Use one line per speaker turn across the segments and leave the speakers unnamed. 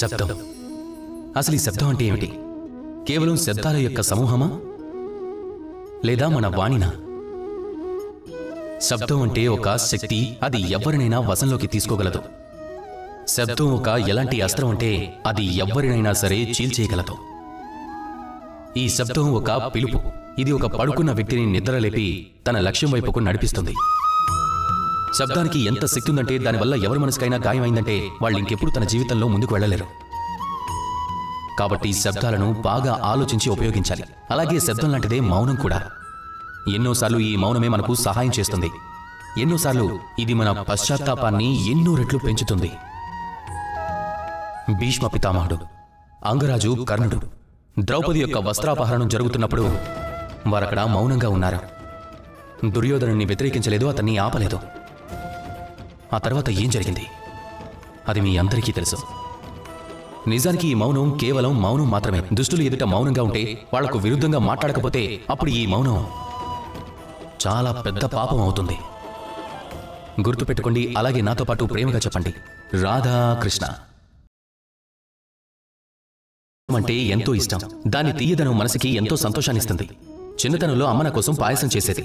శబ్దం. అసలు ఈ శబ్దం అంటే ఏమిటి? కేవలం శబ్దాల యొక్క సమూహమా, లేదా మన వాణినా? శబ్దం అంటే ఒక శక్తి, అది ఎవరినైనా వశంలోకి తీసుకోగలదు. శబ్దం ఒక ఎలాంటి అస్త్రం అంటే అది ఎవరినైనా సరే చీల్చేయగలదు. ఈ శబ్దం ఒక పిలుపు. ఇది ఒక పడుకున్న వ్యక్తిని నిద్రలేపి తన లక్ష్యం వైపుకు నడిపిస్తుంది. శబ్దానికి ఎంత శక్తి ఉందంటే దానివల్ల ఎవరి మనసుకైనా గాయమైందంటే వాళ్ళు ఇంకెప్పుడు తన జీవితంలో ముందుకు వెళ్ళలేరు. కాబట్టి శబ్దాలను బాగా ఆలోచించి ఉపయోగించాలి. అలాగే శబ్దం లాంటిదే మౌనం కూడా. ఎన్నోసార్లు ఈ మౌనమే మనకు సహాయం చేస్తుంది. ఎన్నోసార్లు ఇది మన పశ్చాత్తాపాన్ని ఎన్నో రెట్లు పెంచుతుంది. భీష్మ పితామహుడు, అంగరాజు కర్ణుడు, ద్రౌపది యొక్క వస్త్రాపహరణం జరుగుతున్నప్పుడు వారక్కడ మౌనంగా ఉన్నారు. దుర్యోధనుని వ్యతిరేకించలేదు, అతన్ని ఆపలేదు. ఆ తర్వాత ఏం జరిగింది అది మీ అందరికీ తెలుసు. నిజానికి ఈ మౌనం కేవలం మౌనం మాత్రమే. దుష్టులు ఎదుట మౌనంగా ఉంటే, వాళ్లకు విరుద్ధంగా మాట్లాడకపోతే అప్పుడు ఈ మౌనం చాలా పెద్ద పాపం అవుతుంది. గుర్తుపెట్టుకోండి. అలాగే నాతో పాటు ప్రేమగా చెప్పండి, రాధాకృష్ణ అంటే ఎంతో ఇష్టం. దాని తీయదనం మనసుకి ఎంతో సంతోషాన్నిస్తుంది. చిన్నతనంలో అమ్మ నా కోసం పాయసం చేసేది.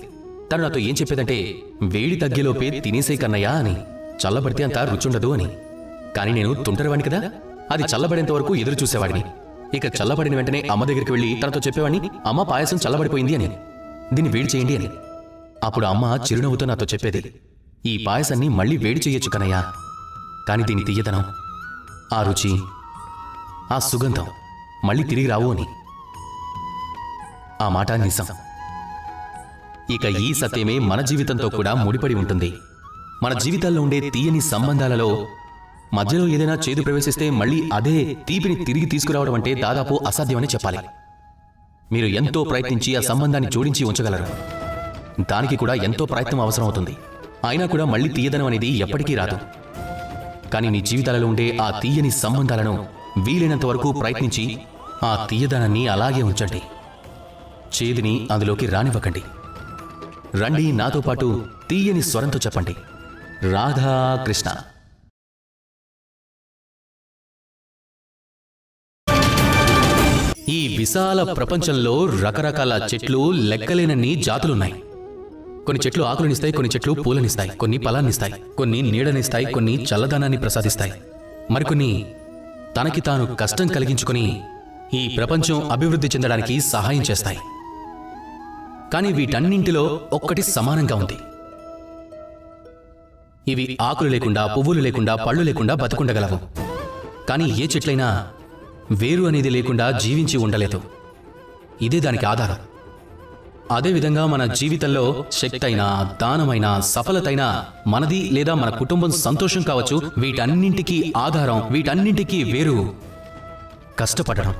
తను నాతో ఏం చెప్పేదంటే, వేడి తగ్గేలోపే తినేసే కన్నయ్యా అని, చల్లబడితే అంత రుచుండదు అని. కానీ నేను తుంటరివాణ్ణి కదా, అది చల్లబడేంత వరకు ఎదురు చూసేవాడిని. ఇక చల్లబడిన వెంటనే అమ్మ దగ్గరికి వెళ్ళి తనతో చెప్పేవాడిని, అమ్మ పాయసం చల్లబడిపోయింది అని, దీన్ని వేడి చేయండి అని. అప్పుడు అమ్మ చిరునవ్వుతో నాతో చెప్పేది, ఈ పాయసాన్ని మళ్ళీ వేడి చేయొచ్చు కన్నయ్యా, కానీ దీని తీయదనం, ఆ రుచి, ఆ సుగంధం మళ్ళీ తిరిగి రావు అని. ఆ మాట నిజం. ఇక ఈ సత్యమే మన జీవితంతో కూడా ముడిపడి ఉంటుంది. మన జీవితాల్లో ఉండే తీయని సంబంధాలలో మధ్యలో ఏదైనా చేదు ప్రవేశిస్తే మళ్ళీ అదే తీపిని తిరిగి తీసుకురావడం అంటే దాదాపు అసాధ్యమని చెప్పాలి. మీరు ఎంతో ప్రయత్నించి ఆ సంబంధాన్ని జోడించి ఉంచగలరు. దానికి కూడా ఎంతో ప్రయత్నం అవసరం అవుతుంది. అయినా కూడా మళ్ళీ తీయదనం అనేది ఎప్పటికీ రాదు. కానీ మీ జీవితాలలో ఉండే ఆ తీయని సంబంధాలను వీలైనంత వరకు ప్రయత్నించి ఆ తీయదనాన్ని అలాగే ఉంచండి. చేదుని అందులోకి రానివ్వకండి. రండి, నాతో పాటు తీయని స్వరంతో చెప్పండి, రాధాకృష్ణ. ఈ విశాల ప్రపంచంలో రకరకాల చెట్లు, లెక్కలేనన్ని జాతులున్నాయి. కొన్ని చెట్లు ఆకులనిస్తాయి, కొన్ని చెట్లు పూలనిస్తాయి, కొన్ని ఫలాన్నిస్తాయి, కొన్ని నీడనిస్తాయి, కొన్ని చల్లదనాన్ని ప్రసాదిస్తాయి, మరికొన్ని తనకి తాను కష్టం కలిగించుకొని ఈ ప్రపంచం అభివృద్ధి చెందడానికి సహాయం చేస్తాయి. కానీ వీటన్నింటిలో ఒక్కటి సమానంగా ఉంది. ఇవి ఆకులు లేకుండా, పువ్వులు లేకుండా, పళ్ళు లేకుండా బతుకుండగలవు. కానీ ఏ చెట్లైనా వేరు అనేది లేకుండా జీవించి ఉండలేదు. ఇదే దానికి ఆధారం. అదేవిధంగా మన జీవితంలో శక్తి అయినా, దానమైనా, సఫలతైనా, మనది లేదా మన కుటుంబం సంతోషం కావచ్చు, వీటన్నింటికీ ఆధారం, వీటన్నింటికీ వేరు కష్టపడడం.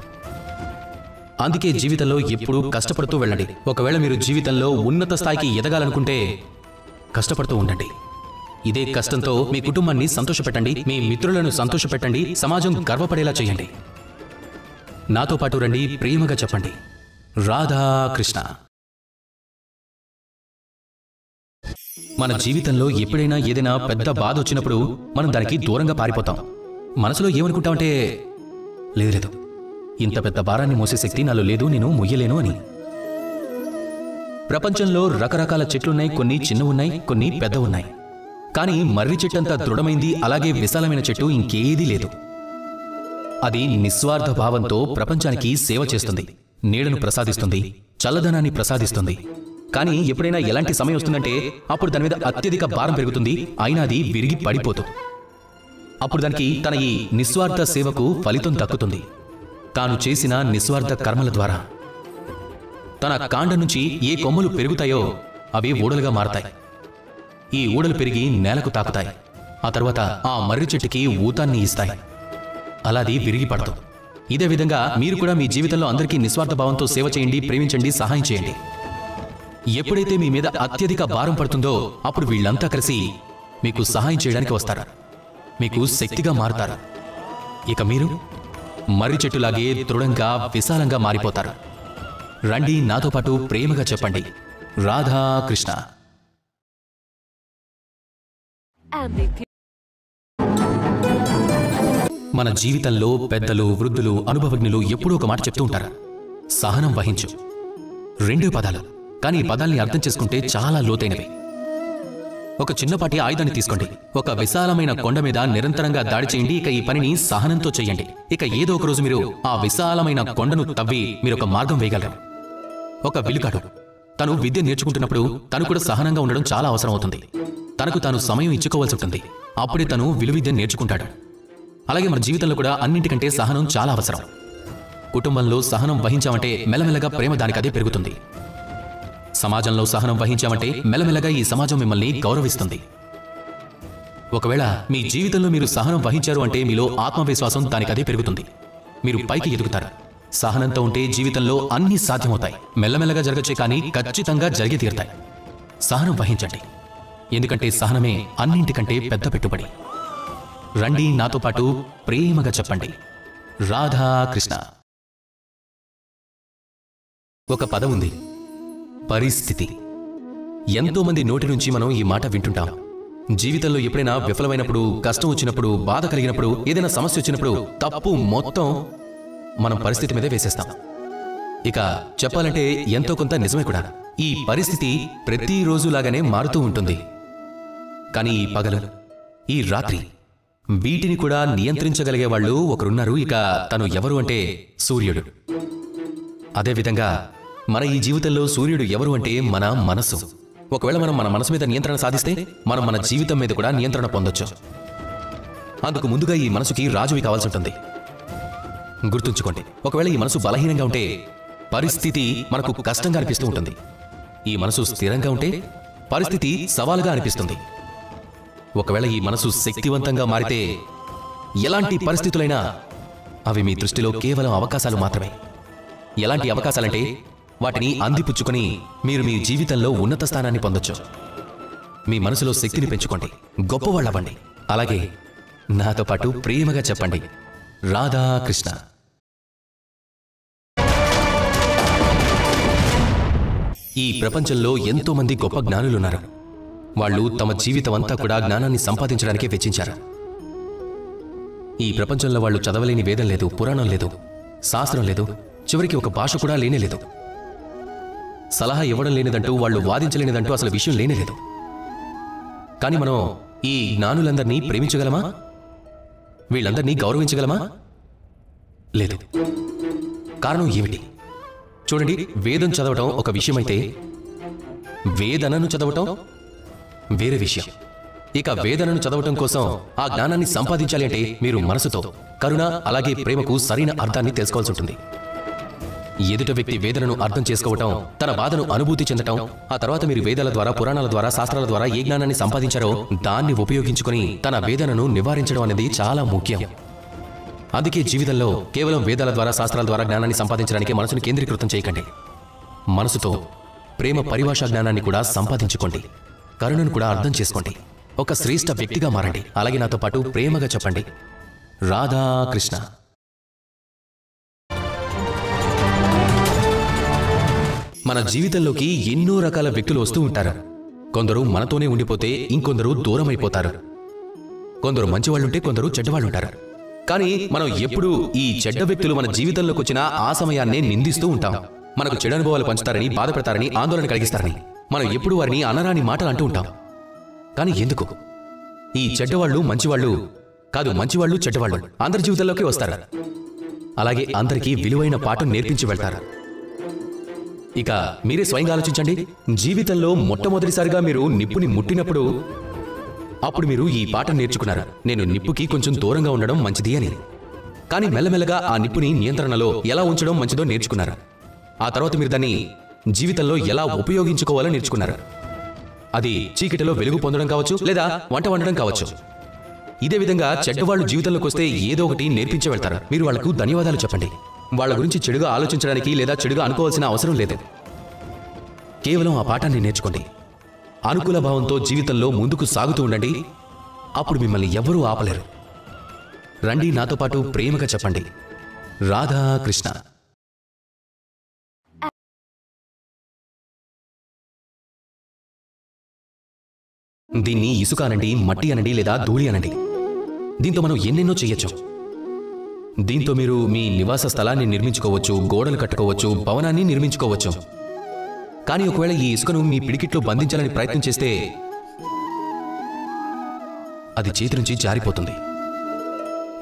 అందుకే జీవితంలో ఎప్పుడూ కష్టపడుతూ వెళ్ళండి. ఒకవేళ మీరు జీవితంలో ఉన్నత స్థాయికి ఎదగాలనుకుంటే కష్టపడుతూ ఉండండి. ఇదే కష్టంతో మీ కుటుంబాన్ని సంతోషపెట్టండి, మీ మిత్రులను సంతోషపెట్టండి, సమాజం గర్వపడేలా చేయండి. నాతో పాటు రండి, ప్రేమగా చెప్పండి, రాధాకృష్ణ. మన జీవితంలో ఎప్పుడైనా ఏదైనా పెద్ద బాధ వచ్చినప్పుడు మనం దానికి దూరంగా పారిపోతాం. మనసులో ఏమనుకుంటామంటే, లేదు, ఇంత పెద్ద భారాన్ని మోసే శక్తి నాలో లేదు, నేను మొయ్యలేను అని. ప్రపంచంలో రకరకాల చెట్లున్నాయి. కొన్ని చిన్నవున్నాయి, కొన్ని పెద్ద ఉన్నాయి. కానీ మర్రి చెట్టంత దృఢమైంది, అలాగే విశాలమైన చెట్టు ఇంకేదీ లేదు. అది నిస్వార్థ భావంతో ప్రపంచానికి సేవ చేస్తుంది, నీడను ప్రసాదిస్తుంది, చల్లదనాన్ని ప్రసాదిస్తుంది. కానీ ఎప్పుడైనా ఎలాంటి సమయం వస్తుందంటే అప్పుడు దాని మీద అత్యధిక భారం పెరుగుతుంది, అయినా అది విరిగి పడిపోతుంది. అప్పుడు దానికి తన ఈ నిస్వార్థ సేవకు ఫలితం దక్కుతుంది. తాను చేసిన నిస్వార్థ కర్మల ద్వారా తన కాండం నుంచి ఏ కొమ్మలు పెరుగుతాయో అవి ఊడలుగా మారతాయి. ఈ ఊడలు పెరిగి నేలకు తాకుతాయి. ఆ తర్వాత ఆ మర్రి చెట్టుకి ఊతాన్ని ఇస్తాయి. అలాది విరిగి పడదు. ఇదే విధంగా మీరు కూడా మీ జీవితంలో అందరికీ నిస్వార్థ భావంతో సేవ చేయండి, ప్రేమించండి, సహాయం చేయండి. ఎప్పుడైతే మీ మీద అత్యధిక భారం పడుతుందో అప్పుడు వీళ్ళంతా కలిసి మీకు సహాయం చేయడానికి వస్తారు, మీకు శక్తిగా మారుతారు. ఇక మీరు మర్రి చెట్టులాగే దృఢంగా, విశాలంగా మారిపోతారు. రండి, నాతో పాటు ప్రేమగా చెప్పండి, రాధాకృష్ణ. మన జీవితంలో పెద్దలు, వృద్ధులు, అనుభవజ్ఞులు ఎప్పుడూ ఒక మాట చెప్తూ ఉంటారు, సహనం వహించు. 2 పదాలు, కానీ ఈ పదాల్ని అర్థం చేసుకుంటే చాలా లోతైనవి. ఒక చిన్నపాటి ఆయుధాన్ని తీసుకోండి. ఒక విశాలమైన కొండ మీద నిరంతరంగా దాడి చేయండి. ఇక ఈ పనిని సహనంతో చేయండి. ఇక ఏదో ఒక రోజు మీరు ఆ విశాలమైన కొండను తవ్వి మీరు ఒక మార్గం వేయగలరు. ఒక విలుకాడు తను విద్య నేర్చుకుంటున్నప్పుడు తను కూడా సహనంగా ఉండడం చాలా అవసరం అవుతుంది. తనకు తాను సమయం ఇచ్చుకోవాల్సి ఉంటుంది. అప్పుడే తను విలువిద్యను నేర్చుకుంటాడు. అలాగే మన జీవితంలో కూడా అన్నింటికంటే సహనం చాలా అవసరం. కుటుంబంలో సహనం వహించామంటే మెల్లమెల్లగా ప్రేమ దానికదే పెరుగుతుంది. సమాజంలో సహనం వహించామంటే మెల్లమెల్లగా ఈ సమాజం మిమ్మల్ని గౌరవిస్తుంది. ఒకవేళ మీ జీవితంలో మీరు సహనం వహించారు అంటే మీలో ఆత్మవిశ్వాసం దానికదే పెరుగుతుంది. మీరు పైకి ఎదుగుతారు. సహనంతో ఉంటే జీవితంలో అన్నీ సాధ్యమవుతాయి. మెల్లమెల్లగా జరగచ్చే కానీ ఖచ్చితంగా జరిగి తీరుతాయి. సహనం వహించండి, ఎందుకంటే సహనమే అన్నింటికంటే పెద్ద పెట్టుబడి. రండి నాతో పాటు ప్రేమగా చెప్పండి, రాధాకృష్ణ. ఒక పదం ఉంది, పరిస్థితి. ఎంతో మంది నోటి నుంచి మనం ఈ మాట వింటుంటాం. జీవితంలో ఎప్పుడైనా విఫలమైనప్పుడు, కష్టం వచ్చినప్పుడు, బాధ కలిగినప్పుడు, ఏదైనా సమస్య వచ్చినప్పుడు తప్పు మొత్తం మనం పరిస్థితి మీదే వేసేస్తాం. ఇక చెప్పాలంటే ఎంతో కొంత నిజమే కూడా. ఈ పరిస్థితి ప్రతిరోజులాగానే మారుతూ ఉంటుంది. కానీ ఈ పగలు, ఈ రాత్రి, వీటిని కూడా నియంత్రించగలిగే వాళ్ళు ఒకరున్నారు. ఇక తను ఎవరు అంటే సూర్యుడు. అదేవిధంగా మన ఈ జీవితంలో సూర్యుడు ఎవరు అంటే మన మనసు. ఒకవేళ మనం మన మనసు మీద నియంత్రణ సాధిస్తే మనం మన జీవితం మీద కూడా నియంత్రణ పొందొచ్చు. అందుకు ముందుగా ఈ మనసుకి రాజువి కావాల్సి ఉంటుంది. గుర్తుంచుకోండి, ఒకవేళ ఈ మనసు బలహీనంగా ఉంటే పరిస్థితి మనకు కష్టంగా అనిపిస్తూ ఉంటుంది. ఈ మనసు స్థిరంగా ఉంటే పరిస్థితి సవాలుగా అనిపిస్తుంది. ఒకవేళ ఈ మనసు శక్తివంతంగా మారితే ఎలాంటి పరిస్థితులైనా అవి మీ దృష్టిలో కేవలం అవకాశాలు మాత్రమే. ఎలాంటి అవకాశాలంటే వాటిని అందిపుచ్చుకొని మీరు మీ జీవితంలో ఉన్నత స్థానాన్ని పొందొచ్చు. మీ మనసులో శక్తిని పెంచుకోండి, గొప్పవాళ్ళవ్వండి. అలాగే నాతో పాటు ప్రేమగా చెప్పండి, రాధాకృష్ణ. ఈ ప్రపంచంలో ఎంతో మంది గొప్ప జ్ఞానులున్నారు. వాళ్ళు తమ జీవితం అంతా కూడా జ్ఞానాన్ని సంపాదించడానికే వెచ్చించారు. ఈ ప్రపంచంలో వాళ్ళు చదవలేని వేదం లేదు, పురాణం లేదు, శాస్త్రం లేదు, చివరికి ఒక భాష కూడా లేనేలేదు. సలహా ఇవ్వడం లేనిదంటూ, వాళ్ళు వాదించలేనిదంటూ అసలు విషయం లేనేలేదు. కానీ మనం ఈ జ్ఞానులందరినీ ప్రేమించగలమా? వీళ్ళందరినీ గౌరవించగలమా? లేదు. కారణం ఏమిటి? చూడండి, వేదం చదవటం ఒక విషయమైతే వేదనను చదవటం వేరే విషయం. ఇక వేదనను చదవటం కోసం ఆ జ్ఞానాన్ని సంపాదించాలి అంటే మీరు మనసుతో కరుణ అలాగే ప్రేమకు సరైన అర్థాన్ని తెలుసుకోవాల్సి ఉంటుంది. ఎదుట వ్యక్తి వేదనను అర్థం చేసుకోవటం, తన బాధను అనుభూతి చెందటం, ఆ తర్వాత మీరు వేదాల ద్వారా, పురాణాల ద్వారా, శాస్త్రాల ద్వారా ఏ జ్ఞానాన్ని సంపాదించారో దాన్ని ఉపయోగించుకొని తన వేదనను నివారించడం అనేది చాలా ముఖ్యం. అందుకే జీవితంలో కేవలం వేదాల ద్వారా, శాస్త్రాల ద్వారా జ్ఞానాన్ని సంపాదించడానికి మనసును కేంద్రీకృతం చేయకండి. మనసుతో ప్రేమ పరిభాష జ్ఞానాన్ని కూడా సంపాదించుకోండి. కరుణను కూడా అర్థం చేసుకోండి. ఒక శ్రేష్ఠ వ్యక్తిగా మారండి. అలాగే నాతో పాటు ప్రేమగా చెప్పండి, రాధాకృష్ణ. మన జీవితంలోకి ఎన్నో రకాల వ్యక్తులు వస్తూ ఉంటారు. కొందరు మనతోనే ఉండిపోతే ఇంకొందరు దూరం అయిపోతారు. కొందరు మంచివాళ్ళుంటే కొందరు చెడ్డవాళ్ళుంటారు. కానీ మనం ఎప్పుడూ ఈ చెడ్డ వ్యక్తులు మన జీవితంలోకి వచ్చిన ఆ సమయాన్నే నిందిస్తూ ఉంటాం. మనకు చెడు అనుభవాలు పంచుతారని, బాధపడతారని, ఆందోళన కలిగిస్తారని మనం ఎప్పుడు వారిని అనరాని మాటలు అంటూ ఉంటాం. కానీ ఎందుకు? ఈ చెడ్డవాళ్ళు మంచివాళ్ళు కాదు, మంచివాళ్ళు చెడ్డవాళ్ళు అందరి జీవితంలోకి వస్తారు. అలాగే అందరికీ విలువైన పాఠం నేర్పించి వెళ్తారు. ఇక మీరే స్వయంగా ఆలోచించండి. జీవితంలో మొట్టమొదటిసారిగా మీరు నిప్పుని ముట్టినప్పుడు అప్పుడు మీరు ఈ పాఠం నేర్చుకున్నారు, నేను నిప్పుకి కొంచెం దూరంగా ఉండడం మంచిది అని. కానీ మెల్లమెల్లగా ఆ నిప్పుని నియంత్రణలో ఎలా ఉంచడం మంచిదో నేర్చుకున్నారు. ఆ తర్వాత మీరు దాన్ని జీవితంలో ఎలా ఉపయోగించుకోవాలో నేర్చుకున్నారు. అది చీకటిలో వెలుగు పొందడం కావచ్చు, లేదా వంట వండడం కావచ్చు. ఇదే విధంగా చెడ్డవాళ్ళు జీవితంలోకి వస్తే ఏదో ఒకటి నేర్పించి వెళ్తారు. మీరు వాళ్లకు ధన్యవాదాలు చెప్పండి. వాళ్ళ గురించి చెడుగా ఆలోచించడానికి లేదా చెడుగా అనుకోవాల్సిన అవసరం లేదు. కేవలం ఆ పాఠాన్ని నేర్చుకోండి. అనుకూల భావంతో జీవితంలో ముందుకు సాగుతూ ఉండండి. అప్పుడు మిమ్మల్ని ఎవ్వరూ ఆపలేరు. రండి నాతో పాటు ప్రేమగా చెప్పండి, రాధాకృష్ణ. దీన్ని ఇసుక అనండి, మట్టి అనండి, లేదా ధూళి అనండి. దీంతో మనం ఎన్నెన్నో చెయ్యొచ్చు. దీంతో మీరు మీ నివాస స్థలాన్ని నిర్మించుకోవచ్చు, గోడలు కట్టుకోవచ్చు, భవనాన్ని నిర్మించుకోవచ్చు. కానీ ఒకవేళ ఈ ఇసుకను మీ పిడికిట్లో బంధించాలని ప్రయత్నం చేస్తే అది చేతి నుంచి జారిపోతుంది.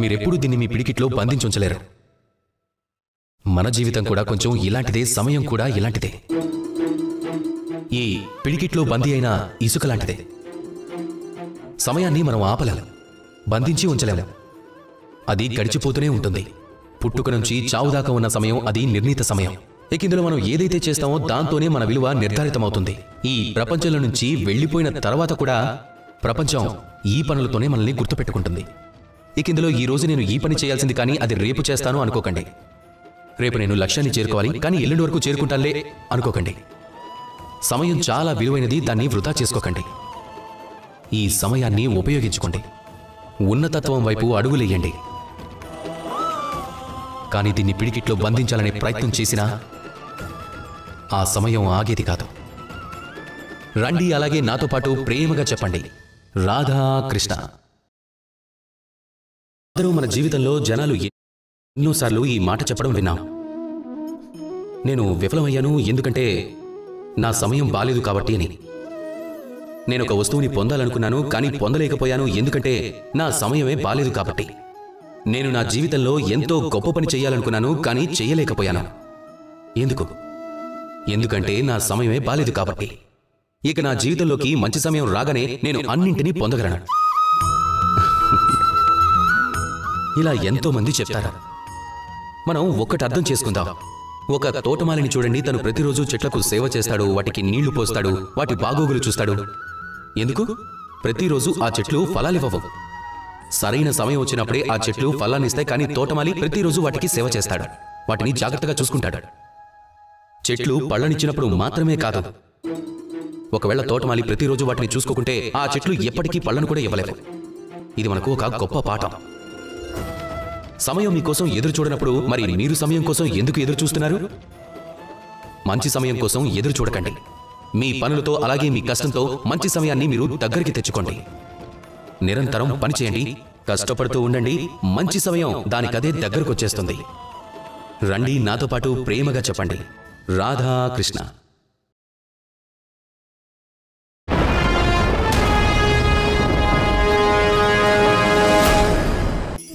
మీరెప్పుడూ దీన్ని మీ పిడికిట్లో బంధించుంచలేరు. మన జీవితం కూడా కొంచెం ఇలాంటిదే, సమయం కూడా ఇలాంటిదే. ఈ పిడికిట్లో బందీ అయిన ఇసుక లాంటిదే. సమయాన్ని మనం ఆపలేము, బంధించి ఉంచలేము. అది గడిచిపోతూనే ఉంటుంది. పుట్టుక నుంచి చావు దాకా ఉన్న సమయం అది నిర్ణీత సమయం. ఇందులో మనం ఏదైతే చేస్తామో దాంతోనే మన విలువ నిర్ధారితమవుతుంది. ఈ ప్రపంచంలో నుంచి వెళ్ళిపోయిన తర్వాత కూడా ప్రపంచం ఈ పనులతోనే మనల్ని గుర్తుపెట్టుకుంటుంది. ఇందులో ఈ రోజు నేను ఈ పని చేయాల్సింది కానీ అది రేపు చేస్తాను అనుకోకండి. రేపు నేను లక్ష్యాన్ని చేరుకోవాలి కానీ ఎల్లుండి వరకు చేరుకుంటానులే అనుకోకండి. సమయం చాలా విలువైనది, దాన్ని వృధా చేసుకోకండి. ఈ సమయాన్ని ఉపయోగించుకోండి. ఉన్నతత్వం వైపు అడుగులేయండి. కానీ దీన్ని పిడికిట్లో బంధించాలనే ప్రయత్నం చేసినా ఆ సమయం ఆగేది కాదు. రండి, అలాగే నాతో పాటు ప్రేమగా చెప్పండి, రాధా కృష్ణ. అందరూ మన జీవితంలో జనాలు ఎన్నోసార్లు ఈ మాట చెప్పడం విన్నాం. నేను విఫలమయ్యాను ఎందుకంటే నా సమయం బాలేదు కాబట్టి అని. నేను ఒక వస్తువుని పొందాలనుకున్నాను కానీ పొందలేకపోయాను ఎందుకంటే నా సమయమే బాలేదు కాబట్టి. నేను నా జీవితంలో ఎంతో గొప్ప పని చేయాలనుకున్నాను కానీ చేయలేకపోయాను. ఎందుకంటే నా సమయమే బాలేదు కాబట్టి. ఇక నా జీవితంలోకి మంచి సమయం రాగానే నేను అన్నింటినీ పొందగలను. ఇలా ఎంతో మంది చెప్తారు. మనం ఒక్కటి అర్థం చేసుకుందాం. ఒక తోటమాలిని చూడండి. తను ప్రతిరోజు చెట్లకు సేవ చేస్తాడు, వాటికి నీళ్లు పోస్తాడు, వాటి బాగోగులు చూస్తాడు. ఎందుకు? ప్రతిరోజు ఆ చెట్లు ఫలాలివ్వవు. సరైన సమయం వచ్చినప్పుడే ఆ చెట్లు ఫలాన్నిస్తాయి. కానీ తోటమాలి ప్రతిరోజు వాటికి సేవ చేస్తాడు, వాటిని జాగ్రత్తగా చూసుకుంటాడు. చెట్లు పళ్ళనిచ్చినప్పుడు మాత్రమే కాదు, ఒకవేళ తోటమాలి ప్రతిరోజు వాటిని చూసుకోకుంటే ఆ చెట్లు ఎప్పటికీ పళ్ళను కూడా ఇవ్వలేవు. ఇది మనకు ఒక గొప్ప పాఠం. సమయం మీకోసం ఎదురు చూడనప్పుడు మరి మీరు సమయం కోసం ఎందుకు ఎదురు చూస్తున్నారు? మంచి సమయం కోసం ఎదురు చూడకండి. మీ పనులతో అలాగే మీ కష్టంతో మంచి సమయాన్ని మీరు దగ్గరికి తెచ్చుకోండి. నిరంతరం పనిచేయండి, కష్టపడుతూ ఉండండి. మంచి సమయం దానికదే దగ్గరకు వచ్చేస్తుంది. రండి, నాతో పాటు ప్రేమగా చెప్పండి, రాధా కృష్ణ.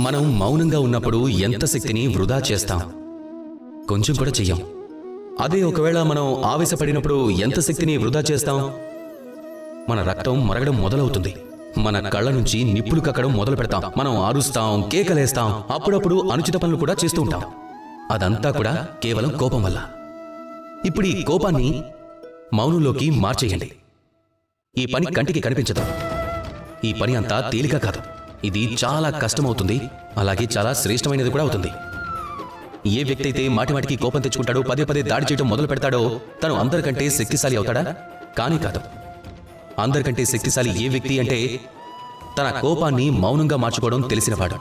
మనం మౌనంగా ఉన్నప్పుడు ఎంత శక్తిని వృధా చేస్తాం? కొంచెం కూడా చెయ్యం. అదే ఒకవేళ మనం ఆవేశపడినప్పుడు ఎంత శక్తిని వృధా చేస్తాం? మన రక్తం మరగడం మొదలవుతుంది, మన కళ్ళ నుంచి నిప్పులు కక్కడం మొదలు పెడతాం, మనం అరుస్తాం, కేకలేస్తాం, అప్పుడప్పుడు అనుచిత పనులు కూడా చేస్తూ ఉంటాం. అదంతా కూడా కేవలం కోపం వల్ల. ఇప్పుడు ఈ కోపాన్ని మౌనంలోకి మార్చేయండి. ఈ పని కంటికి కనిపించదు. ఈ పని అంతా తేలిక కాదు. ఇది చాలా కష్టమవుతుంది, అలాగే చాలా శ్రేష్టమైనది కూడా అవుతుంది. ఏ వ్యక్తి అయితే మాటిమాటికి కోపం తెచ్చుకుంటాడో, పదే పదే దాడి చేయడం మొదలు పెడతాడో తను అందరికంటే శక్తిశాలి అవుతాడా? కానీ కాదు. అందరికంటే శక్తిశాలి ఏ వ్యక్తి అంటే తన కోపాన్ని మౌనంగా మార్చుకోవడం తెలిసినవాడు.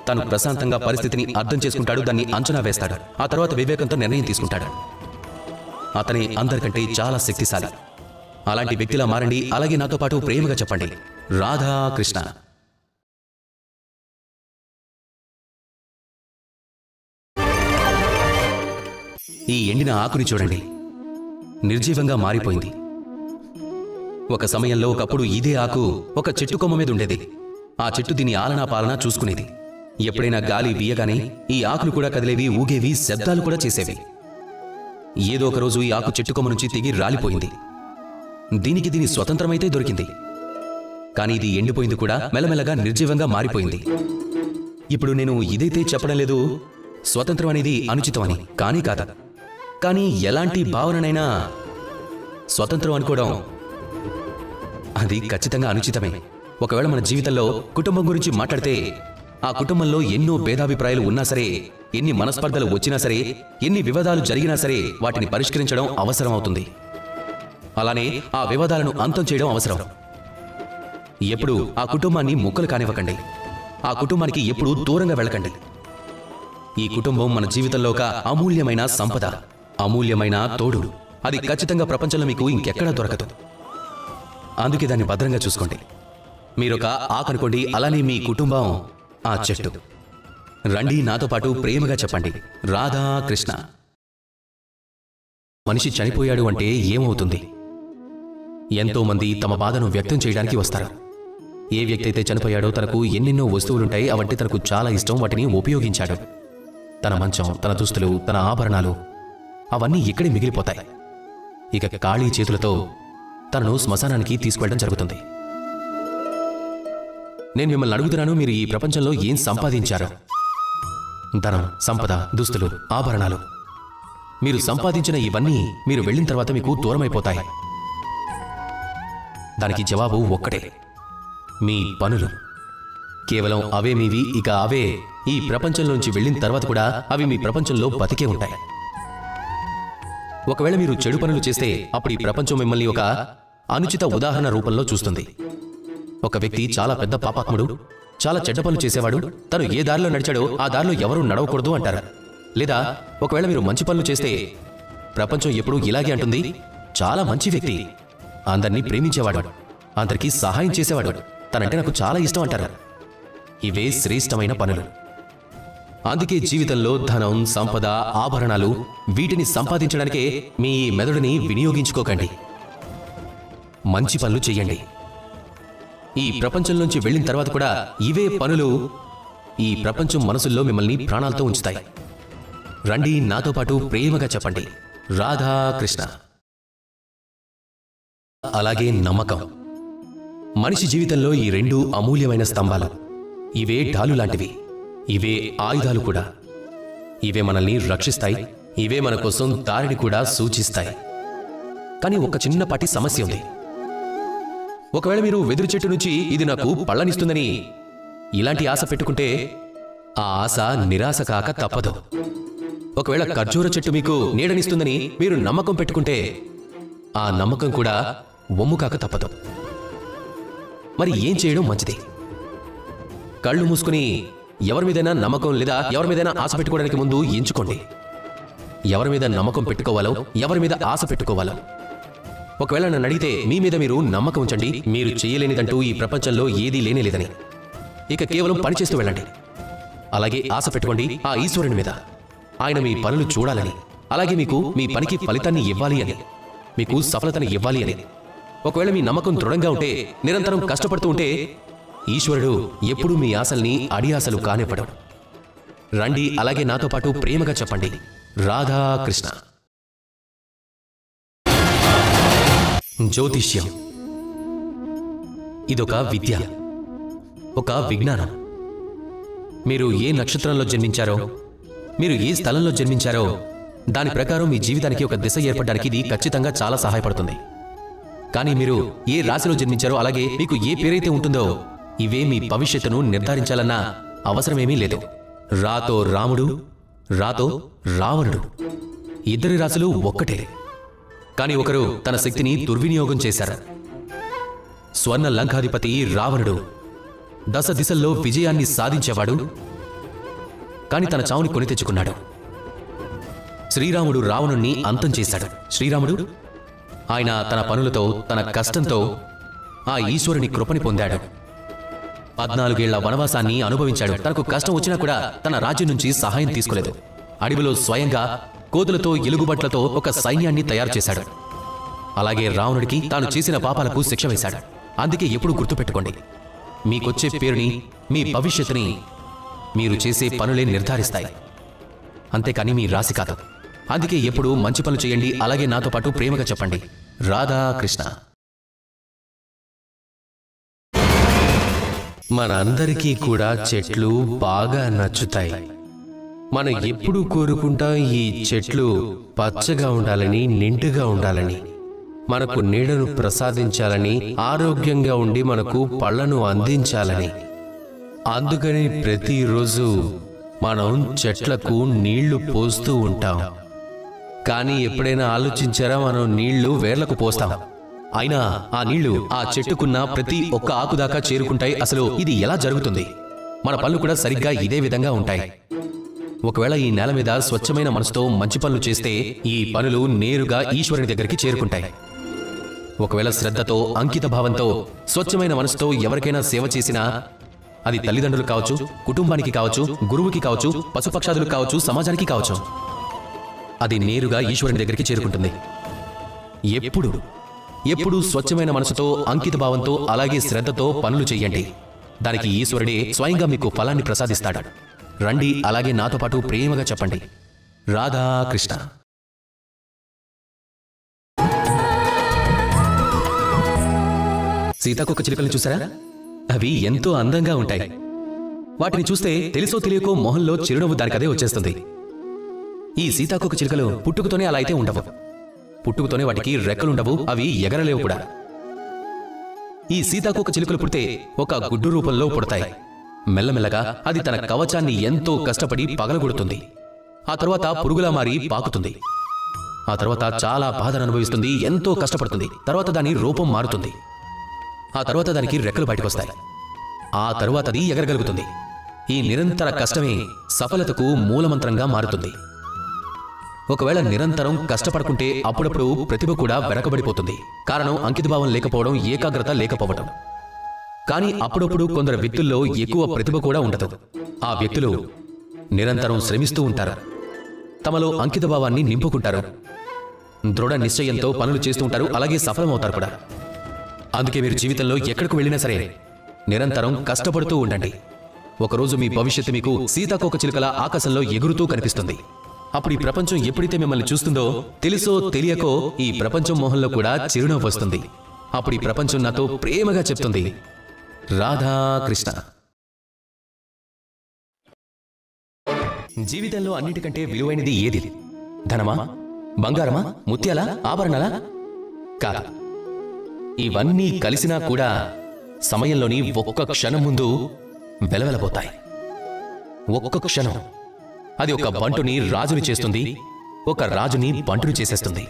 తను ప్రశాంతంగా పరిస్థితిని అర్థం చేసుకుంటాడు, దాన్ని అంచనా వేస్తాడు, ఆ తర్వాత వివేకంతో నిర్ణయం తీసుకుంటాడు. అతనే అందరికంటే చాలా శక్తిశాలి. అలాంటి వ్యక్తిలా మారండి. అలాగే నాతో పాటు ప్రేమగా చెప్పండి, రాధా కృష్ణ. ఈ ఎండిన ఆకుని చూడండి, నిర్జీవంగా మారిపోయింది. ఒక సమయంలో ఒకప్పుడు ఇదే ఆకు ఒక చెట్టు కొమ్మ మీద ఉండేది. ఆ చెట్టు దీని ఆలనా పాలనా చూసుకునేది. ఎప్పుడైనా గాలి వీయగానే ఈ ఆకులు కూడా కదిలేవి, ఊగేవి, శబ్దాలు కూడా చేసేవి. ఏదో ఒక రోజు ఈ ఆకు చెట్టు కొమ్మ నుంచి తెగి రాలిపోయింది. దీనికి దీని స్వతంత్రమైతే దొరికింది, కానీ ఇది ఎండిపోయింది కూడా, మెల్లమెల్లగా నిర్జీవంగా మారిపోయింది. ఇప్పుడు నేను ఇదైతే చెప్పడం లేదు స్వతంత్రం అనేది అనుచితం అని, కానీ కాదు. కానీ ఎలాంటి భావననైనా స్వతంత్రం అనుకోవడం అది ఖచ్చితంగా అనుచితమే. ఒకవేళ మన జీవితంలో కుటుంబం గురించి మాట్లాడితే ఆ కుటుంబంలో ఎన్నో భేదాభిప్రాయాలు ఉన్నా సరే, ఎన్ని మనస్పర్ధలు వచ్చినా సరే, ఎన్ని వివాదాలు జరిగినా సరే వాటిని పరిష్కరించడం అవసరం అవుతుంది. అలానే ఆ వివాదాలను అంతం చేయడం అవసరం. ఎప్పుడు ఆ కుటుంబాన్ని ముక్కలు కానివ్వకండి. ఆ కుటుంబానికి ఎప్పుడూ దూరంగా వెళ్ళకండి. ఈ కుటుంబం మన జీవితంలో ఒక అమూల్యమైన సంపద, అమూల్యమైన తోడు. అది ఖచ్చితంగా ప్రపంచంలో మీకు ఇంకెక్కడా దొరకదు. అందుకే దాన్ని భద్రంగా చూసుకోండి. మీరొక ఆకు అనుకోండి, అలానే మీ కుటుంబం ఆ చెట్టు. రండి నాతో పాటు ప్రేమగా చెప్పండి, రాధా కృష్ణ. మనిషి చనిపోయాడు అంటే ఏమవుతుంది? ఎంతో మంది తమ బాధను వ్యక్తం చేయడానికి వస్తారు. ఏ వ్యక్తి అయితే చనిపోయాడో తనకు ఎన్నెన్నో వస్తువులుంటాయి, అవంటే తనకు చాలా ఇష్టం, వాటిని ఉపయోగించాడు. తన మంచం, తన దుస్తులు, తన ఆభరణాలు అవన్నీ ఇక్కడే మిగిలిపోతాయి. ఇక ఖాళీ చేతులతో తనను శ్మశానానికి తీసుకువెళ్ళడం జరుగుతుంది. నేను మిమ్మల్ని అడుగుతున్నాను, మీరు ఈ ప్రపంచంలో ఏం సంపాదించారు? ధనం, సంపద, దుస్తులు, ఆభరణాలు. మీరు సంపాదించిన ఇవన్నీ మీరు వెళ్ళిన తర్వాత మీకు దూరమైపోతాయి. దానికి జవాబు ఒక్కటే, మీ పనులు. కేవలం అవే మీవి. ఇక అవే ఈ ప్రపంచంలోంచి వెళ్ళిన తర్వాత కూడా అవి మీ ప్రపంచంలో బతికే ఉంటాయి. ఒకవేళ మీరు చెడు పనులు చేస్తే అప్పుడు ఈ ప్రపంచం మిమ్మల్ని ఒక అనుచిత ఉదాహరణ రూపంలో చూస్తుంది. ఒక వ్యక్తి చాలా పెద్ద పాపాత్ముడు, చాలా చెడ్డ పనులు చేసేవాడు, తను ఏ దారిలో నడిచాడో ఆ దారిలో ఎవరూ నడవకూడదు అంటారు. లేదా ఒకవేళ మీరు మంచి పనులు చేస్తే ప్రపంచం ఎప్పుడూ ఇలాగే అంటుంది, చాలా మంచి వ్యక్తి, అందరినీ ప్రేమించేవాడు, అందరికీ సహాయం చేసేవాడు, తనంటే నాకు చాలా ఇష్టం అంటారు. ఇవే శ్రేష్టమైన పనులు. అందుకే జీవితంలో ధనం, సంపద, ఆభరణాలు వీటిని సంపాదించడానికే మీ మెదడుని వినియోగించుకోకండి. మంచి పనులు చెయ్యండి. ఈ ప్రపంచంలోంచి వెళ్ళిన తర్వాత కూడా ఇవే పనులు ఈ ప్రపంచం మనసుల్లో మిమ్మల్ని ప్రాణాలతో ఉంచుతాయి. రండి నాతో పాటు ప్రేమగా చెప్పండి, రాధా కృష్ణ. అలాగే నమ్మకం. మనిషి జీవితంలో ఈ రెండు అమూల్యమైన స్తంభాలు. ఇవే ఢాలు లాంటివి, ఇవే ఆయుధాలు కూడా. ఇవే మనల్ని రక్షిస్తాయి, ఇవే మన కోసం దారిని కూడా సూచిస్తాయి. కానీ ఒక చిన్నపాటి సమస్య ఉంది. ఒకవేళ మీరు వెదురు చెట్టు నుంచి ఇది నాకు పళ్ళనిస్తుందని ఇలాంటి ఆశ పెట్టుకుంటే ఆ ఆశ నిరాశ కాక తప్పదు. ఒకవేళ ఖర్జూర చెట్టు మీకు నీడనిస్తుందని మీరు నమ్మకం పెట్టుకుంటే ఆ నమ్మకం కూడా వమ్ము కాక తప్పదు. మరి ఏం చేయడం మంచిది? కళ్ళు మూసుకుని ఎవరి మీదైనా నమ్మకం లేదా ఎవరి మీదైనా ఆశ పెట్టుకోవడానికి ముందు ఎంచుకోండి. ఎవరి మీద నమ్మకం పెట్టుకోవాలో, ఎవరి మీద ఆశ పెట్టుకోవాలో. ఒకవేళ నన్ను అడిగితే మీ మీద మీరు నమ్మకం ఉంచండి. మీరు చేయలేనిదంటూ ఈ ప్రపంచంలో ఏదీ లేనేలేదని. ఇక కేవలం పనిచేస్తూ వెళ్ళండి. అలాగే ఆశ పెట్టుకోండి ఆ ఈశ్వరుని మీద, ఆయన మీ పనులు చూడాలని, అలాగే మీకు మీ పనికి ఫలితాన్ని ఇవ్వాలి అని, మీకు సఫలతని ఇవ్వాలి అని. ఒకవేళ మీ నమ్మకం దృఢంగా ఉంటే, నిరంతరం కష్టపడుతూ ఉంటే ఈశ్వరుడు ఎప్పుడూ మీ ఆశల్ని అడియాసలు కానివ్వడం. రండి అలాగే నాతో పాటు ప్రేమగా చెప్పండి, రాధా కృష్ణ. జ్యోతిష్యం ఇదొక విద్య, ఒక విజ్ఞానం. మీరు ఏ నక్షత్రంలో జన్మించారో, మీరు ఏ స్థలంలో జన్మించారో దాని ప్రకారం మీ జీవితానికి ఒక దిశ ఏర్పడడానికి ఇది ఖచ్చితంగా చాలా సహాయపడుతుంది. కానీ మీరు ఏ రాశిలో జన్మించారో, అలాగే మీకు ఏ పేరైతే ఉంటుందో ఇవే మీ భవిష్యత్తును నిర్ధారించాలన్న అవసరమేమీ లేదు. రాతో రాముడు, రాతో రావణుడు, ఇద్దరి రాశులు ఒక్కటే. కానీ ఒకరు తన శక్తిని దుర్వినియోగం చేశారు. స్వర్ణ లంకాధిపతి రావణుడు దశ దిశల్లో విజయాన్ని సాధించేవాడు, కాని తన చావుని కొని తెచ్చుకున్నాడు. శ్రీరాముడు రావణుణ్ణి అంతం చేశాడు. శ్రీరాముడు ఆయన తన పనులతో, తన కష్టంతో ఆ ఈశ్వరుని కృపని పొందాడు. 14 ఏళ్ల వనవాసాన్ని అనుభవించాడు. తనకు కష్టం వచ్చినా కూడా తన రాజ్యం నుంచి సహాయం తీసుకోలేదు. అడవిలో స్వయంగా కోతులతో, ఎలుగుబట్లతో ఒక సైన్యాన్ని తయారు చేశాడు. అలాగే రావణుడికి తాను చేసిన పాపాలకు శిక్ష వేశాడు. అందుకే ఎప్పుడు గుర్తుపెట్టుకోండి, మీకొచ్చే పేరుని, మీ భవిష్యత్తుని మీరు చేసే పనులే నిర్ధారిస్తాయి, అంతేకాని మీ రాశి కాదు. అందుకే ఎప్పుడు మంచి పనులు చేయండి. అలాగే నాతో పాటు ప్రేమగా చెప్పండి, రాధా కృష్ణ. మనందరికీ కూడా చెట్లు బాగా నచ్చుతాయి. మనం ఎప్పుడు కోరుకుంటాం ఈ చెట్లు పచ్చగా ఉండాలని, నిండుగా ఉండాలని, మనకు నీడను ప్రసాదించాలని, ఆరోగ్యంగా ఉండి మనకు పళ్ళను అందించాలని. అందుకని ప్రతిరోజు మనం చెట్లకు నీళ్లు పోస్తూ ఉంటాం. కానీ ఎప్పుడైనా ఆలోచించారా, మనం నీళ్లు వేర్లకు పోస్తాం, అయినా ఆ నీళ్లు ఆ చెట్టుకున్న ప్రతి ఒక్క ఆకు దాకా చేరుకుంటాయి. అసలు ఇది ఎలా జరుగుతుంది? మన పనులు కూడా సరిగ్గా ఇదే విధంగా ఉంటాయి. ఒకవేళ ఈ నేల మీద స్వచ్ఛమైన మనసుతో మంచి పనులు చేస్తే ఈ పనులు నేరుగా ఈశ్వరుని దగ్గరికి చేరుకుంటాయి. ఒకవేళ శ్రద్ధతో, అంకిత భావంతో, స్వచ్ఛమైన మనసుతో ఎవరికైనా సేవ చేసినా అది తల్లిదండ్రులు కావచ్చు, కుటుంబానికి కావచ్చు, గురువుకి కావచ్చు, పశుపక్షాదులకు కావచ్చు, సమాజానికి కావచ్చు. అది నేరుగా ఈశ్వరుని దగ్గరికి చేరుకుంటుంది. ఎప్పుడు స్వచ్ఛమైన మనసుతో, అంకిత భావంతో, అలాగే శ్రద్ధతో పనులు చెయ్యండి. దానికి ఈశ్వరుడే స్వయంగా మీకు ఫలాన్ని ప్రసాదిస్తాడు. రండి, అలాగే నాతో పాటు ప్రేమగా చెప్పండి, రాధాకృష్ణ. సీతాకోక చిలుకలను చూసారా? అవి ఎంతో అందంగా ఉంటాయి. వాటిని చూస్తే తెలుసో తెలియకో మొహంలో చిరునవ్వు దానికదే వచ్చేస్తుంది. ఈ సీతాకోక చిలుకలు పుట్టుకతోనే అలా అయితే ఉండవు. పుట్టుకతోనే వాటికి రెక్కలుండవు, అవి ఎగరలేవు కూడా. ఈ సీతాకోక చిలుకలు పుడితే ఒక గుడ్డు రూపంలో పుడతాయి. మెల్లమెల్లగా అది తన కవచాన్ని ఎంతో కష్టపడి పగలగొడుతుంది. ఆ తర్వాత పురుగులా మారి పాకుతుంది. ఆ తర్వాత చాలా బాధను అనుభవిస్తుంది, ఎంతో కష్టపడుతుంది. తర్వాత దాని రూపం మారుతుంది. ఆ తర్వాత దానికి రెక్కలు బయటకొస్తాయి. ఆ తరువాత అది ఎగరగలుగుతుంది. ఈ నిరంతర కష్టమే సఫలతకు మూలమంత్రంగా మారుతుంది. ఒకవేళ నిరంతరం కష్టపడుకుంటే అప్పుడప్పుడు ప్రతిభ కూడా వెనకబడిపోతుంది. కారణం అంకితభావం లేకపోవడం, ఏకాగ్రత లేకపోవడం. కానీ అప్పుడప్పుడు కొందరు వ్యక్తుల్లో ఎక్కువ ప్రతిభ కూడా ఉండదు. ఆ వ్యక్తులు నిరంతరం శ్రమిస్తూ ఉంటారు, తమలో అంకితభావాన్ని నింపుకుంటారు, దృఢ నిశ్చయంతో పనులు చేస్తూ ఉంటారు, అలాగే సఫలమవుతారు కూడా. అందుకే మీరు జీవితంలో ఎక్కడికి వెళ్ళినా సరే నిరంతరం కష్టపడుతూ ఉండండి. ఒకరోజు మీ భవిష్యత్తు మీకు సీతాకోక చిలుకల ఆకాశంలో ఎగురుతూ కనిపిస్తుంది. అప్పుడు ఈ ప్రపంచం ఎప్పుడైతే మిమ్మల్ని చూస్తుందో, తెలుసో తెలియకో ఈ ప్రపంచం మొహంలో కూడా చిరునవ్వు వస్తుంది. అప్పుడు ఈ ప్రపంచం నాతో ప్రేమగా చెప్తుంది, రాధాకృష్ణ. జీవితంలో అన్నిటికంటే విలువైనది ఏది? ధనమా, బంగారమా, ముత్యాలా, ఆభరణాలా? కాదు. ఇవన్నీ కలిసినా కూడా సమయంలోని ఒక్క క్షణం ముందు వెలవెలబోతాయి. ఒక్కొక్క క్షణం అది ఒక బంటుని రాజుని చేస్తుంది, ఒక రాజుని బంటుని చేసేస్తుంది.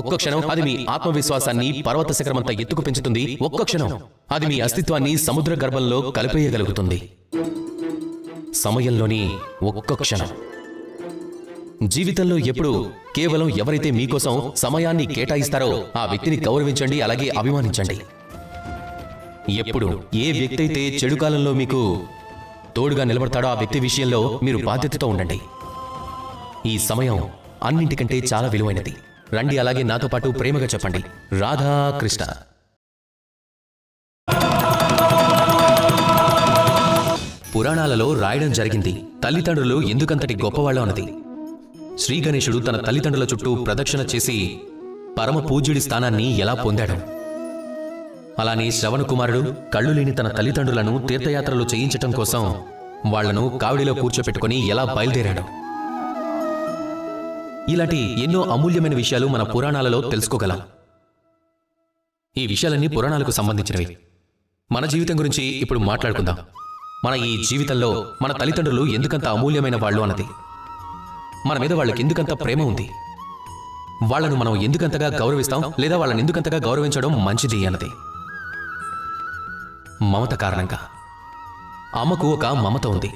ఒక్క క్షణం అది మీ ఆత్మవిశ్వాసాన్ని పర్వత శిఖరమంతా ఎత్తుకు పెంచుతుంది. ఒక్క క్షణం అది మీ అస్తిత్వాన్ని సముద్ర గర్భంలో కలిపేయగలుగుతుంది. సమయంలోని ఒక్క క్షణం. జీవితంలో ఎప్పుడు కేవలం ఎవరైతే మీకోసం సమయాన్ని కేటాయిస్తారో ఆ వ్యక్తిని గౌరవించండి, అలాగే అభిమానించండి. ఎప్పుడు ఏ వ్యక్తి అయితే చెడు కాలంలో మీకు తోడుగా నిలబడతాడో ఆ వ్యక్తి విషయంలో మీరు బాధ్యతతో ఉండండి. ఈ సమయం అన్నింటికంటే చాలా విలువైనది. రండి, అలాగే నాతో పాటు ప్రేమగా చెప్పండి, రాధాకృష్ణ. పురాణాలలో రాయడం జరిగింది, తల్లిదండ్రులు ఎందుకంతటి గొప్పవాళ్ళు అన్నది. శ్రీ గణేశుడు తన తల్లిదండ్రుల చుట్టూ ప్రదక్షిణ చేసి పరమ పూజ్యుడి స్థానాన్ని ఎలా పొందాడు. అలానే శ్రవణ కుమారుడు కళ్ళు లేని తన తల్లిదండ్రులను తీర్థయాత్రలు చేయించటం కోసం వాళ్లను కావిడిలో కూర్చోపెట్టుకుని ఎలా బయలుదేరాడు. ఇలాంటి ఎన్నో అమూల్యమైన విషయాలు మన పురాణాలలో తెలుసుకోగలం. ఈ విషయాలన్నీ పురాణాలకు సంబంధించినవి. మన జీవితం గురించి ఇప్పుడు మాట్లాడుకుందాం. మన ఈ జీవితంలో మన తల్లిదండ్రులు ఎందుకంత అమూల్యమైన వాళ్ళు అన్నది, మన మీద వాళ్ళకి ఎందుకంత ప్రేమ ఉంది, వాళ్లను మనం ఎందుకంతగా గౌరవిస్తాం, లేదా వాళ్ళని ఎందుకంతగా గౌరవించడం మంచిది అన్నది. మమత కారణంగా. అమ్మకు ఒక మమత ఉంది,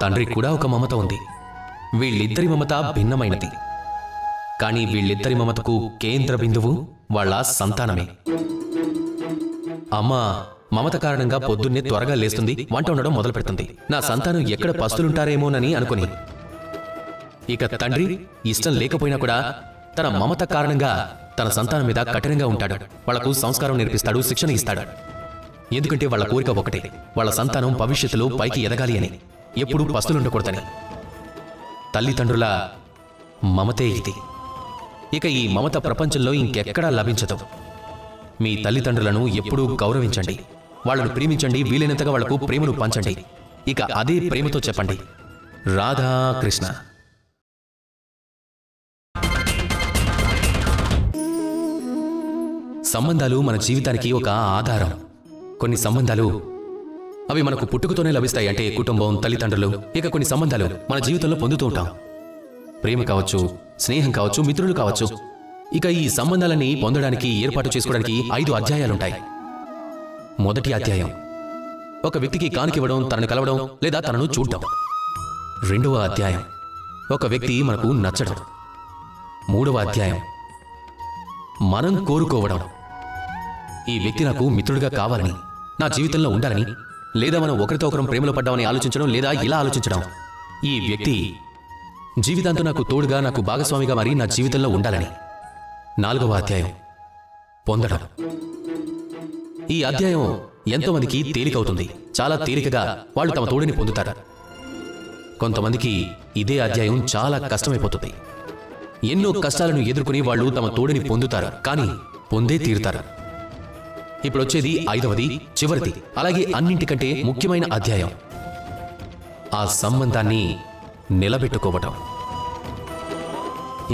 తండ్రికి కూడా ఒక మమత ఉంది. వీళ్ళిద్దరి మమత భిన్నమైనది. కానీ వీళ్ళిద్దరి మమతకు కేంద్ర బిందువు వాళ్ళ సంతానమే. అమ్మ మమత కారణంగా పొద్దున్నే త్వరగా లేస్తుంది, వంట ఉండడం మొదలు పెడుతుంది, నా సంతానం ఎక్కడ పస్తులుంటారేమోనని అనుకుని. ఇక తండ్రి ఇష్టం లేకపోయినా కూడా తన మమత కారణంగా తన సంతానం మీద కఠినంగా ఉంటాడు. వాళ్లకు సంస్కారం నేర్పిస్తాడు, శిక్షణ ఇస్తాడు. ఎందుకంటే వాళ్ళ కోరిక ఒకటే, వాళ్ళ సంతానం భవిష్యత్తులో పైకి ఎదగాలి అని, ఎప్పుడూ పస్తులుండకూడదని. తల్లిదండ్రుల మమతే ఇది. ఇక ఈ మమత ప్రపంచంలో ఇంకెక్కడా లభించదు. మీ తల్లిదండ్రులను ఎప్పుడూ గౌరవించండి, వాళ్ళను ప్రేమించండి, వీలైనంతగా వాళ్లకు ప్రేమను పంచండి. ఇక అదే ప్రేమతో చెప్పండి, రాధాకృష్ణ. సంబంధాలు మన జీవితానికి ఒక ఆధారం. కొన్ని సంబంధాలు అవి మనకు పుట్టుకతోనే లభిస్తాయి, అంటే కుటుంబం, తల్లిదండ్రులు. ఇక కొన్ని సంబంధాలు మన జీవితంలో పొందుతూ ఉంటాం. ప్రేమ కావచ్చు, స్నేహం కావచ్చు, మిత్రులు కావచ్చు. ఇక ఈ సంబంధాలని పొందడానికి, ఏర్పాటు చేసుకోవడానికి 5 అధ్యాయాలుంటాయి. మొదటి అధ్యాయం ఒక వ్యక్తికి కానుకివ్వడం, తనను కలవడం లేదా తనను చూడటం. రెండవ అధ్యాయం ఒక వ్యక్తి మనకు నచ్చడం. మూడవ అధ్యాయం మనం కోరుకోవడం. ఈ వ్యక్తి నాకు మిత్రుడిగా కావాలని, నా జీవితంలో ఉండాలని, లేదా మనం ఒకరితో ఒకరం ప్రేమలో పడ్డామని ఆలోచించడం, లేదా ఇలా ఆలోచించడం. ఈ వ్యక్తి జీవితాంతం నాకు తోడుగా, నాకు భాగస్వామిగా మారి నా జీవితంలో ఉండాలని. 4వ అధ్యాయం, పొందడం. ఈ అధ్యాయం ఎంతోమందికి తేలికవుతుంది. చాలా తేలికగా వాళ్ళు తమ తోడుని పొందుతారు. కొంతమందికి ఇదే అధ్యాయం చాలా కష్టమైపోతుంది. ఎన్నో కష్టాలను ఎదుర్కొని వాళ్ళు తమ తోడుని పొందుతారు, కానీ పొందే తీరుతారు. ఇప్పుడు వచ్చేది 5వది, చివరిది, అలాగే అన్నింటికంటే ముఖ్యమైన అధ్యాయం. ఆ సంబంధాన్ని నిలబెట్టుకోవటం.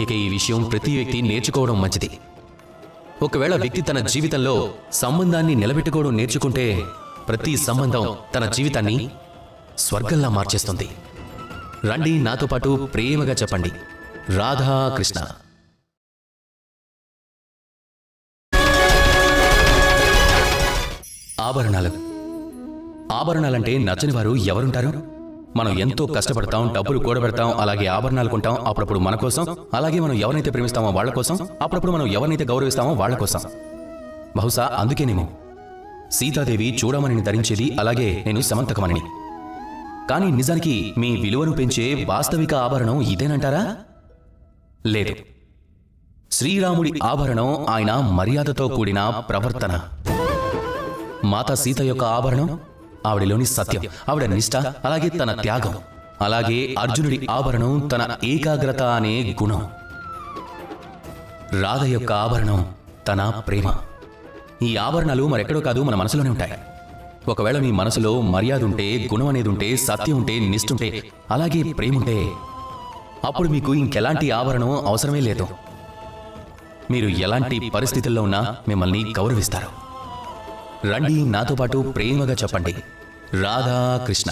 ఇక ఈ విషయం ప్రతి వ్యక్తి నేర్చుకోవడం మంచిది. ఒకవేళ వ్యక్తి తన జీవితంలో సంబంధాన్ని నిలబెట్టుకోవడం నేర్చుకుంటే ప్రతి సంబంధం తన జీవితాన్ని స్వర్గంలా మార్చేస్తుంది. రండి, నాతో పాటు ప్రేమగా చెప్పండి, రాధాకృష్ణ. ఆభరణాలు. ఆభరణాలంటే నచ్చని వారు ఎవరుంటారు? మనం ఎంతో కష్టపడతాం, డబ్బులు కూడబెడతాం, అలాగే ఆభరణాలు కొంటాం, అప్పుడప్పుడు మన కోసం. అలాగే మనం ఎవరినైతే ప్రేమిస్తామో వాళ్ళ కోసం, అప్పుడప్పుడు మనం ఎవరినైతే గౌరవిస్తామో వాళ్ళ కోసం. బహుశా అందుకేనేమో సీతాదేవి చూడమణిని ధరించేది, అలాగే నేను సమంతకమణిని. కానీ నిజానికి మీ విలువను పెంచే వాస్తవిక ఆభరణం ఇదేనంటారా? లేదు. శ్రీరాముడి ఆభరణం ఆయన మర్యాదతో కూడిన ప్రవర్తన. మాతా సీత యొక్క ఆభరణం ఆవిడలోని సత్యం, ఆవిడ నిష్ఠ, అలాగే తన త్యాగం. అలాగే అర్జునుడి ఆభరణం తన ఏకాగ్రత అనే గుణం. రాధ యొక్క ఆభరణం తన ప్రేమ. ఈ ఆభరణాలు మరెక్కడో కాదు, మన మనసులోనే ఉంటాయి. ఒకవేళ మీ మనసులో మర్యాద ఉంటే, గుణం అనేది ఉంటే, సత్యం ఉంటే, నిష్ఠుంటే, అలాగే ప్రేమ ఉంటే, అప్పుడు మీకు ఇంకెలాంటి ఆభరణం అవసరమే లేదు. మీరు ఎలాంటి పరిస్థితుల్లో ఉన్నా మిమ్మల్ని గౌరవిస్తారు. రండి, నాతో పాటు ప్రేమగా చెప్పండి, రాధాకృష్ణ.